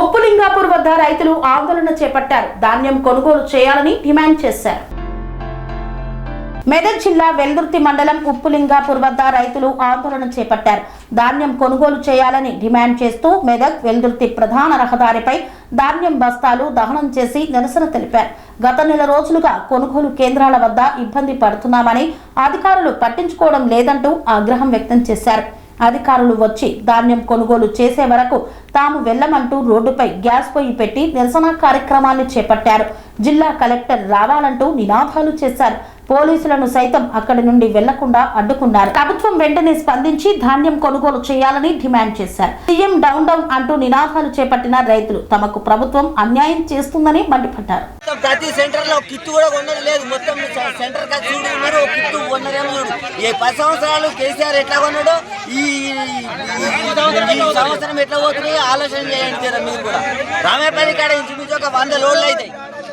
ఉప్పులింగాపూర్ వద్ద రైతులు ఆందోళన చేపట్టారు. ధాన్యం కొనుగోలు చేయాలని డిమాండ్ చేశారు. మెదక్ జిల్లా వెల్దుర్తి మండలం ఉప్పులింగాపూర్ వద్ద రైతులు ఆందోళన చేపట్టారు. ధాన్యం కొనుగోలు చేయాలని డిమాండ్ చేస్తూ మెదక్ వెల్దుర్తి ప్రధాన రహదారిపై ధాన్యం బస్తాలు దహనం చేసి నిరసన తెలిపారు. గత నెల రోజులుగా కొనుగోలు కేంద్రాల వద్ద ఇబ్బంది పడుతున్నామని, అధికారులు పట్టించుకోవడం లేదంటూ ఆగ్రహం వ్యక్తం చేశారు. అధికారులు వచ్చి ధాన్యం కొనుగోలు చేసే వరకు తాము వెళ్లమంటూ రోడ్డుపై గ్యాస్ పొయ్యి పెట్టి నిరసన కార్యక్రమాన్ని చేపట్టారు. జిల్లా కలెక్టర్ రావాలంటూ నినాదాలు చేశారు. పోలీసులను సైతం అక్కడి నుండి వెళ్లకుండా అడ్డుకున్నారు. ప్రభుత్వం వెంటనే స్పందించి ధాన్యం కొనుగోలు చేయాలని డిమాండ్ చేశారు. సీఎం డౌన్ డౌన్ అంటూ నినాదాలు చేపట్టిన రైతులు తమకు ప్రభుత్వం అన్యాయం చేస్తుందని మండిపడ్డారు. ప్రతి సెంటర్ లో కిట్టు కూడా కొన్నది లేదు. మొత్తం సెంటర్ కిట్టు కొన్నదేమో చూడు. ఈ 10 సంవత్సరాలు కేసీఆర్ ఎట్లా కొన్నాడో ఈ సంవత్సరం ఎట్లా పోతున్నాయో ఆలోచన చేయండి. మీరు కూడా రామేపల్లి కాడ ఇంచుమించు ఒక 100 లోడ్లు అవుతాయి.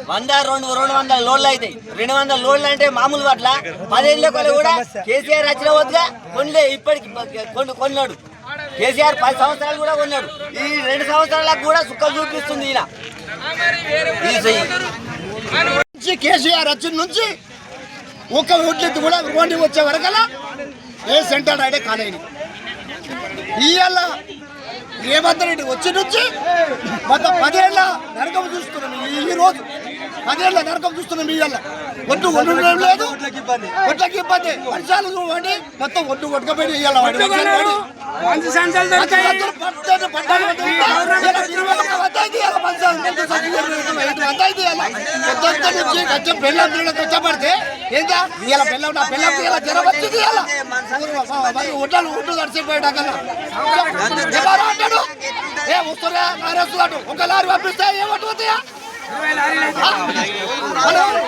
200 లోడ్లు అవుతాయి. 200 లోడ్లు అంటే మామూలు పట్ల 10 ఏళ్ళ కూడా కేసీఆర్ వచ్చిన వద్దుగా కొనలే. ఇప్పటికి కొన్నాడు కేసీఆర్. 10 సంవత్సరాలు కూడా కొన్నాడు. ఈ 2 సంవత్సరాలకు కూడా సుఖం చూపిస్తుంది ఈయన. కేసీఆర్ వచ్చిన నుంచి ఒక ఓట్లెత్తి కూడా రోడ్డు వచ్చే వరకలా ఏ సెంటర్ అయితే కాలేదు. ఇవాళ రేవంత్ రెడ్డి వచ్చి నుంచి మొత్తం 10 ఏళ్ళ నరకం చూస్తున్నాం. ఈ రోజు 10 ఏళ్ళ నరకం చూస్తున్నాం. ఇవాళ ఒడ్డు ఉండడం లేదు, ఒడ్లకి ఇబ్బంది. వర్షాలు చూడండి మొత్తం ఒడ్డు కొట్టుకపోయి ఇవాళ కష్టపడితే ఏంటా ఇవాళ బెల్లం నా బెల్లం ఇలా జ్వరం వచ్చింది. ఒడ్లు ఒడ్డు తడిచిపోయాడు. అంటాడు ఏ వస్తున్నా వస్తున్నాడు. ఒక లారీ పంపిస్తే ఏమంటున్నాయా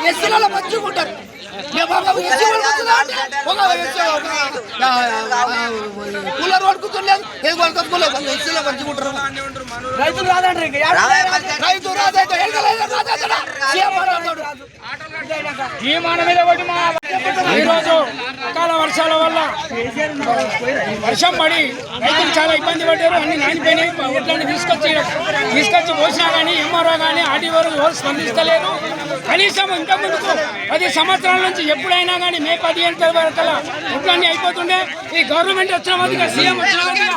ఎస్సీలలో మంచిగా ఉంటారు. కూలర్ పడుకుంటలేదు, ఏది పడుకోలేదు. ఎస్సీలో మంచిగా ఉంటారు. రైతులు రాదండి. రైతు రాదైతే ఈరోజు అకాల వర్షాల వల్ల వర్షం పడి రైతులు చాలా ఇబ్బంది పడ్డారు. అన్ని నానిపోయినాయి. ఒడ్లన్నీ తీసుకొచ్చి పోసినా కానీ ఎంఆర్ఓ కానీ ఆర్టీఓ స్పందిస్తలేరు. కనీసం ఇంత ముందుకు 10 సంవత్సరాల నుంచి ఎప్పుడైనా కానీ మే 15 వరకల్లా ఒడ్లన్నీ అయిపోతుండే. ఈ గవర్నమెంట్ వచ్చిన వద్దుగా సీఎం వచ్చిన వద్దుగా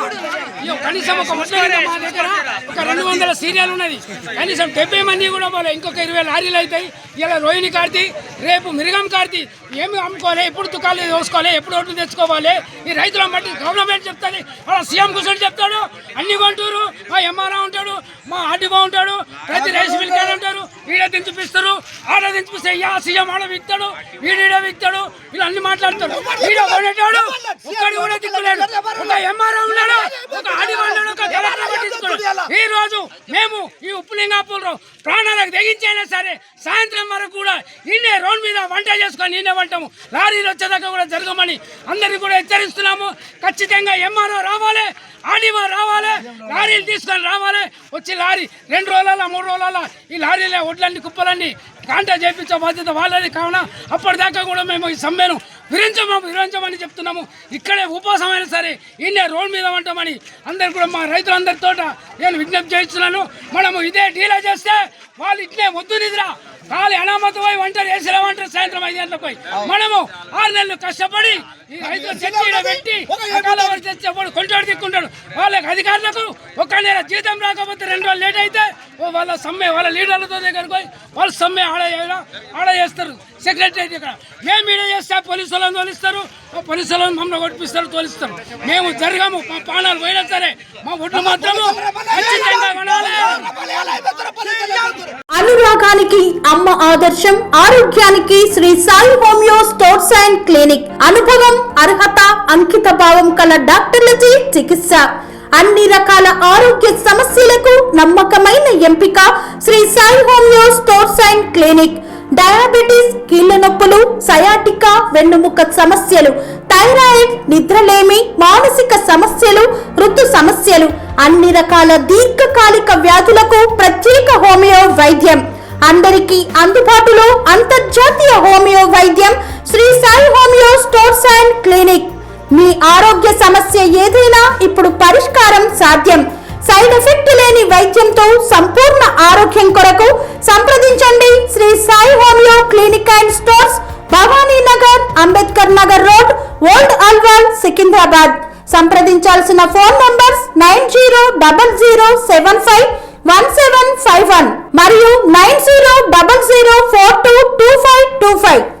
కనీసం ఒక ఒడ్ల మా దగ్గర ఒక 200 సీరియల్ ఉన్నది. కనీసం 70 మంది కూడా పోలే. ఇంకొక 20 లారీలు అవుతాయి. ఇలా రోహిణి కార్తీ, రేపు మిరిగం కార్తీ. ఏమి అమ్ముకోవాలి, ఎప్పుడు తుకాలు చూసుకోవాలి, ఎప్పుడు ఓట్లు తెచ్చుకోవాలి. ఈ రైతుల బట్టి గవర్నమెంట్ చెప్తుంది. అలా సీఎం కూర్చొని చెప్తాడు. అన్ని కొంటారు. మా ఎంఆర్ఓ ఉంటాడు, మా ఆర్టీఓ ఉంటాడు, ప్రతి రైస్ మిల్కాయలు ఉంటారు. ఈడ దించిపిస్తారు, ఆడ దించిపిస్తే సీఎం ఆడ విక్తాడు, ఈడ విక్తాడు. ఇలా అన్ని మాట్లాడతాడు. ఈడ కొనేటాడు ఒక్కడి కూడా దిక్కులేడు. ఒక ఎంఆర్ఓ ఉన్నాడు, ఒక ఆర్టీఓ ఉన్నాడు, ఒక కలెక్టర్ పట్టించుకోడు. ఈ రోజు మేము ఈ ఉప్పులింగాపూర్లో ప్రాణాలకు తెగించైనా సరే సాయంత్రం వరకు కూడా ఇన్నే రోడ్ మీద వంట చేసుకొని ఇన్నే వంటాము. లారీలు వచ్చేదాకా కూడా జరగమని అందరికీ కూడా హెచ్చరిస్తున్నాము. ఖచ్చితంగా ఎంఆర్ఓ రావాలి, ఆర్డీఓ రావాలి, లారీలు తీసుకొని రావాలి. వచ్చి లారీ 2 రోజుల 3 రోజుల ఈ లారీలే ఒడ్లన్నీ కుప్పలన్నీ కాంటా చేయించే బాధ్యత వాళ్ళది. కావున అప్పటిదాకా కూడా మేము ఈ సమ్మెను వివరించమని చెప్తున్నాము. ఇక్కడే ఉపవాసమైనా సరే ఇన్నే రోడ్ మీద ఉంటామని అందరు కూడా మా రైతులందరితో నేను విజ్ఞప్తి చేస్తున్నాను. మనము ఇదే డీలా చేస్తే వాళ్ళు ఇట్లే వద్దు నిద్ర కాలి అనామతమై వంటలు వేసేమంటారు. సాయంత్రం 5 గంటలకు పోయి మనము 6 నెలలు కష్టపడి ఈ రైతులు చర్చ పెట్టి తెచ్చేవాడు కొంటాడు దిక్కుంటాడు. వాళ్ళకి అధికారులకు 1 నెల జీతం రాకపోతే 2 రోజులు లేట్ అయితే వాళ్ళ సమ్మె వాళ్ళ లీడర్లతో దగ్గరకు పోయి వాళ్ళు సమ్మె ఆడ చేస్తారు. సెక్రటరీ ఇక్కడ మేము ఈడ చేస్తే పోలీసు వాళ్ళని తోలిస్తారు. పోలీసు వాళ్ళని మమ్మల్ని కొట్టిస్తారు, తోలిస్తారు. మేము జరగము. మా ప్రాణాలు పోయినా సరే మా ఒడ్లు మాత్రము ఖచ్చితంగా కొనాలి. అనురాగానికి అమ్మ ఆదర్శం, ఆరోగ్యానికి Shri Sai homeo stores and clinic. అనుభవం, అర్హత, అంకిత భావం కల డాక్టర్లచే చికిత్స. అన్ని రకాల ఆరోగ్య సమస్యలకు నమ్మకమైన ఎంపిక Shri Sai homeo stores and clinic. Diabetes, కీళ్ల నొప్పులు, సయాటికా, వెన్నుముక సమస్యలు, థైరాయిడ్, నిద్రలేమి, మానసిక సమస్యలు, ఋతు సమస్యలు, అన్ని రకాల దీర్ఘకాలిక వ్యాధులకు ప్రత్యేక హోమియో వైద్యం. అందరికీ అందుబాటులో అంతర్జాతీయ హోమియో వైద్యం Sri Sai homeo stores and clinic. మీ ఆరోగ్య సమస్య ఏదైనా ఇప్పుడు పరిష్కారం సాధ్యం. సైడ్ ఎఫెక్ట్ లేని వైద్యంతో సంపూర్ణ ఆరోగ్యం కొరకు సంప్రదించండి Sri Sai homeo clinic and stores, Bhavani Nagar, Ambedkar Nagar road, old Alwal, Secunderabad. సంప్రదించాల్సిన ఫోన్ నంబర్స్ 9000751751 మరియు 9000422525.